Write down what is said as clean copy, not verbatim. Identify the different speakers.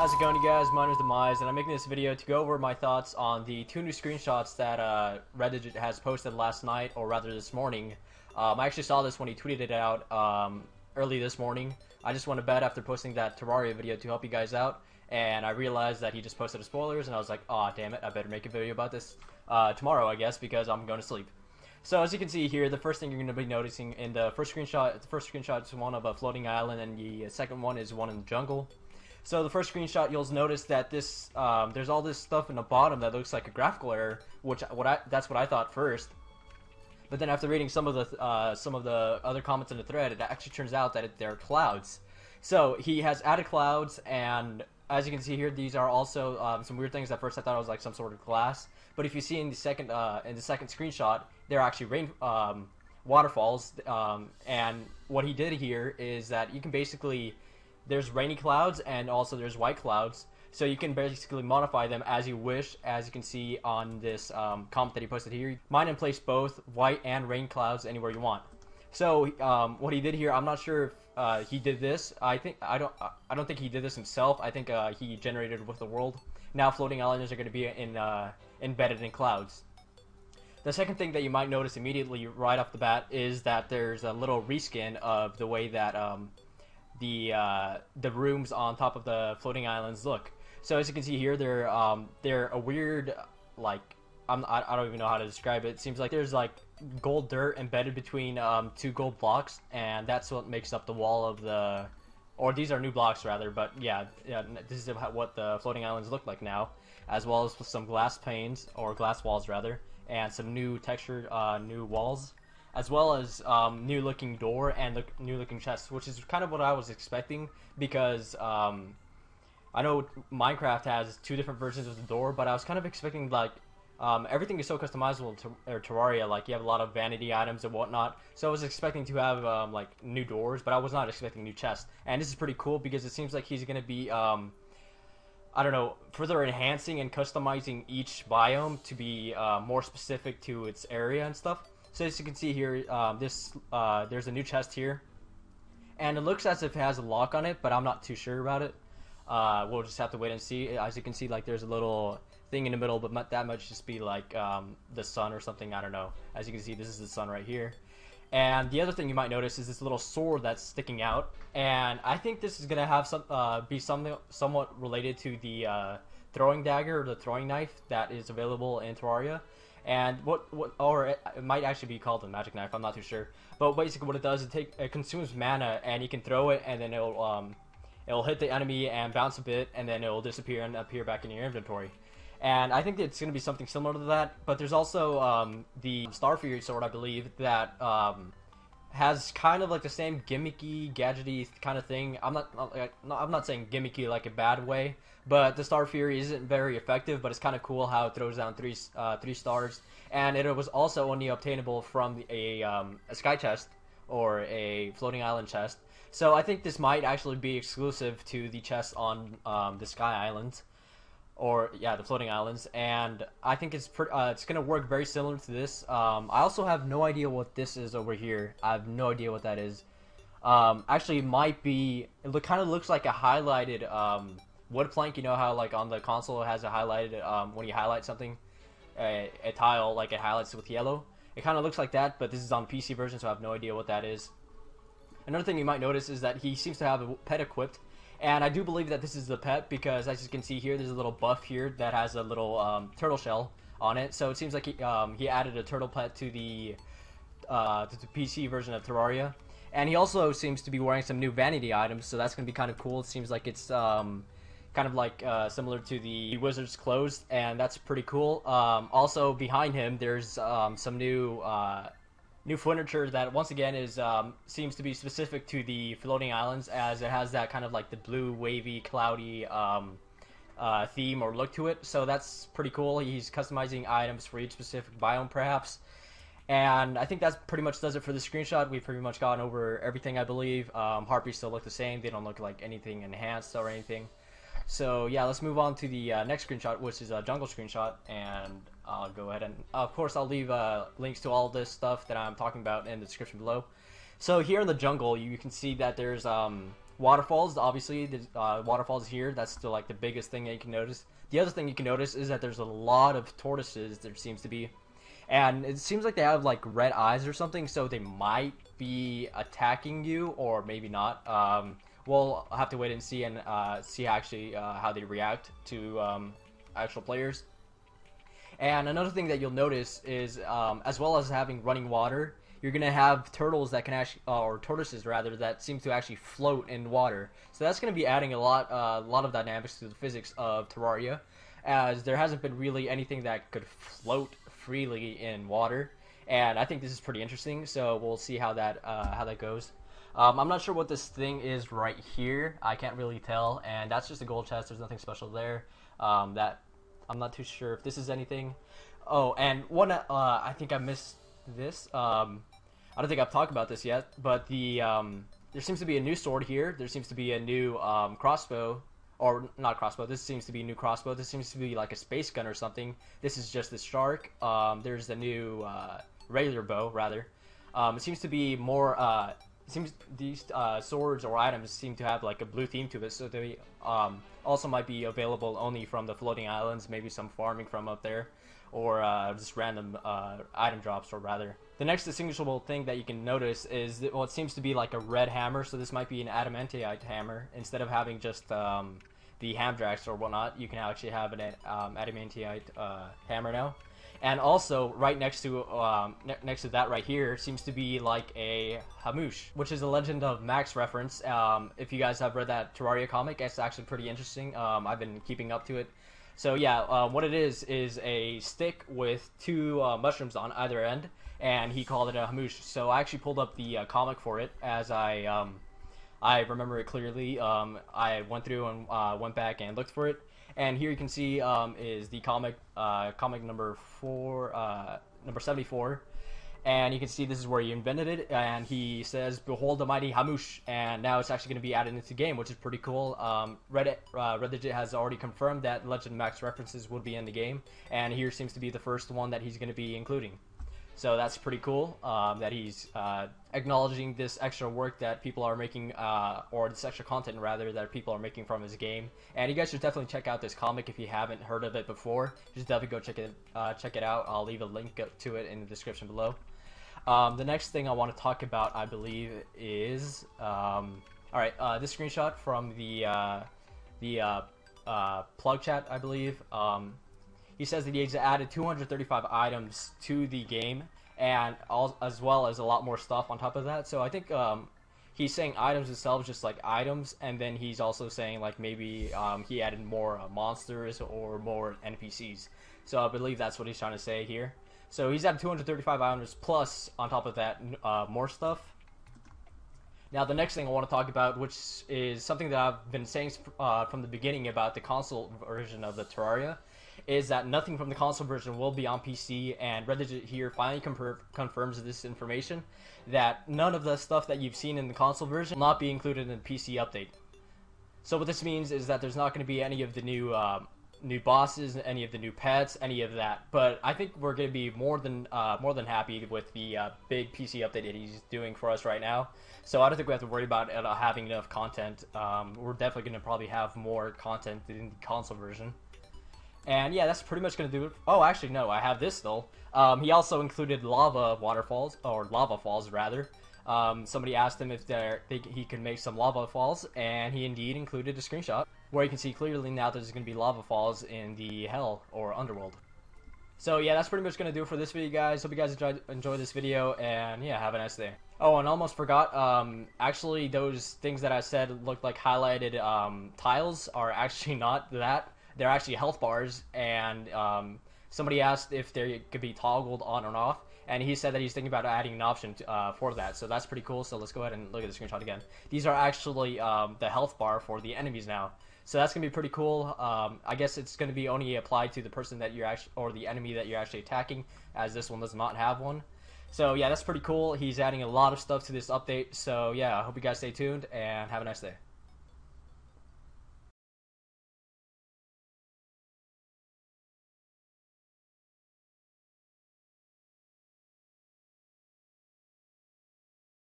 Speaker 1: How's it going, you guys? My name is Demize, and I'm making this video to go over my thoughts on the two new screenshots that Reddit has posted last night, or rather this morning. I actually saw this when he tweeted it out early this morning. I just went to bed after posting that Terraria video to help you guys out, and I realized that he just posted the spoilers, and I was like, aw, damn it, I better make a video about this tomorrow, I guess, because I'm going to sleep. So as you can see here, the first thing you're going to be noticing in the first screenshot is one of a floating island, and the second one is one in the jungle. So the first screenshot, you'll notice that this there's all this stuff in the bottom that looks like a graphical error, that's what I thought first. But then after reading some of the other comments in the thread, it actually turns out that they're clouds. So he has added clouds, and as you can see here, these are also some weird things. At first I thought it was like some sort of glass, but if you see in the second screenshot, they're actually rain waterfalls. And what he did here is that you can basically, there's rainy clouds and also there's white clouds, so you can basically modify them as you wish, as you can see on this comment that he posted here. Mine and place both white and rain clouds anywhere you want. So what he did here, I'm not sure if he did this. I don't think he did this himself. I think he generated it with the world. Now floating islands are going to be embedded in clouds. The second thing that you might notice immediately right off the bat is that there's a little reskin of the way that the rooms on top of the floating islands look. So as you can see here, they're a weird, like, I don't even know how to describe it. It seems like there's like gold dirt embedded between two gold blocks, and that's what makes up the wall of the, or these are new blocks rather, but yeah, this is what the floating islands look like now, as well as with some glass panes, or glass walls rather, and some new textured new walls, as well as new looking door and new looking chests, which is kind of what I was expecting, because I know Minecraft has two different versions of the door, but I was kind of expecting, like, everything is so customizable to Terraria, like you have a lot of vanity items and whatnot, so I was expecting to have like new doors, but I was not expecting new chests. And this is pretty cool because it seems like he's going to be I don't know, further enhancing and customizing each biome to be more specific to its area and stuff. So as you can see here, there's a new chest here, and it looks as if it has a lock on it, but I'm not too sure about it. We'll just have to wait and see. As you can see, like, there's a little thing in the middle, but that might just be like the sun or something, I don't know. As you can see, this is the sun right here. And the other thing you might notice is this little sword that's sticking out, and I think this is gonna have be something somewhat related to the throwing dagger or the throwing knife that is available in Terraria. And or it might actually be called the magic knife, I'm not too sure. But basically what it does is it consumes mana, and you can throw it, and then it'll hit the enemy and bounce a bit, and then it'll disappear and appear back in your inventory. And I think it's going to be something similar to that. But there's also the Starfire sword, I believe, that has kind of like the same gimmicky, gadgety kind of thing. I'm not saying gimmicky like a bad way, but the Starfire isn't very effective, but it's kind of cool how it throws down three stars. And it was also only obtainable from a sky chest or a floating island chest. So I think this might actually be exclusive to the chests on the Sky Islands, or yeah, the floating islands. And I think it's gonna work very similar to this. I also have no idea what this is over here. I have no idea what that is. Actually, it might be. It kind of looks like a highlighted wood plank. You know how like on the console it has a highlighted when you highlight something, a tile, like it highlights with yellow. It kind of looks like that, but this is on PC version, so I have no idea what that is. Another thing you might notice is that he seems to have a pet equipped, and I do believe that this is the pet because, as you can see here, there's a little buff here that has a little turtle shell on it. So it seems like he added a turtle pet to the PC version of Terraria, and he also seems to be wearing some new vanity items. So that's gonna be kind of cool. It seems like it's kind of like similar to the wizard's clothes, and that's pretty cool. Also behind him, there's some new furniture that once again is seems to be specific to the floating islands, as it has that kind of like the blue wavy cloudy theme or look to it. So that's pretty cool. He's customizing items for each specific biome perhaps. And I think that's pretty much does it for the screenshot. We've pretty much gone over everything, I believe. Harpies still look the same. They don't look like anything enhanced or anything. So yeah, let's move on to the next screenshot, which is a jungle screenshot, and I'll go ahead and of course I'll leave links to all this stuff that I'm talking about in the description below. So here in the jungle, you can see that there's Waterfalls, obviously, the waterfalls here. That's still like the biggest thing that you can notice. The other thing you can notice is that there's a lot of tortoises. There seems to be, and it seems like they have like red eyes or something. So they might be attacking you, or maybe not. We'll have to wait and see see actually how they react to actual players. And another thing that you'll notice is, as well as having running water, you're gonna have turtles that can actually, or tortoises rather, that seem to actually float in water. So that's gonna be adding a lot of dynamics to the physics of Terraria, as there hasn't been really anything that could float freely in water. And I think this is pretty interesting. So we'll see how that goes. I'm not sure what this thing is right here. I can't really tell, and that's just a gold chest. There's nothing special there. That I'm not too sure if this is anything. Oh, and one, I think I missed this. I don't think I've talked about this yet, but there seems to be a new sword here. There seems to be a new crossbow, or not crossbow. This seems to be a new crossbow. This seems to be like a space gun or something. This is just the shark. There's the new regular bow, rather. It seems to be more. It seems these swords or items seem to have like a blue theme to it, so they also might be available only from the floating islands, maybe some farming from up there, or just random item drops, or rather. The next distinguishable thing that you can notice is that, well, it seems to be like a red hammer, so this might be an adamantite hammer. Instead of having just the hamdrax or whatnot, you can actually have an adamantite hammer now. And also, right next to that right here seems to be like a hamoosh, which is a Legend of Max reference. If you guys have read that Terraria comic, it's actually pretty interesting. I've been keeping up to it. So yeah, what it is a stick with two mushrooms on either end, and he called it a hamoosh. So I actually pulled up the comic for it, as I remember it clearly. I went through and went back and looked for it. And here you can see is the comic number 74, and you can see this is where he invented it. And he says, "Behold the mighty hamoosh," and now it's actually going to be added into the game, which is pretty cool. Reddit has already confirmed that Legend Max references would be in the game, and here seems to be the first one that he's going to be including. So that's pretty cool that he's acknowledging this extra work that people are making, or this extra content rather, that people are making from his game. And you guys should definitely check out this comic if you haven't heard of it before. Just definitely go check it out. I'll leave a link to it in the description below. The next thing I want to talk about, I believe, is alright, this screenshot from the plug chat, I believe. He says that he's added 235 items to the game, and as well as a lot more stuff on top of that. So I think he's saying items itself, just like items, and then he's also saying like maybe he added more monsters or more NPCs. So I believe that's what he's trying to say here. So he's added 235 items plus on top of that more stuff. Now the next thing I want to talk about, which is something that I've been saying from the beginning about the console version of the Terraria, is that nothing from the console version will be on PC, and Reddit here finally confirms this information, that none of the stuff that you've seen in the console version will not be included in the PC update. So what this means is that there's not going to be any of the new bosses, any of the new pets, any of that. But I think we're going to be more than happy with the big PC update that he's doing for us right now. So I don't think we have to worry about having enough content. We're definitely going to probably have more content in the console version. And yeah, that's pretty much going to do it. Oh, actually, no, I have this, though. He also included lava waterfalls, or lava falls, rather. Somebody asked him if he could make some lava falls, and he indeed included a screenshot, where you can see clearly now that there's going to be lava falls in the Hell, or Underworld. So yeah, that's pretty much going to do it for this video, guys. Hope you guys enjoyed this video, and yeah, have a nice day. Oh, and almost forgot, actually, those things that I said looked like highlighted tiles are actually not that. They're actually health bars, and somebody asked if they could be toggled on or off, and he said that he's thinking about adding an option for that, so that's pretty cool. So let's go ahead and look at the screenshot again. These are actually the health bar for the enemies now, so that's gonna be pretty cool. I guess it's gonna be only applied to the person that you're actually, or the enemy that you're actually attacking, as this one does not have one. So yeah, that's pretty cool. He's adding a lot of stuff to this update, so yeah, I hope you guys stay tuned and have a nice day.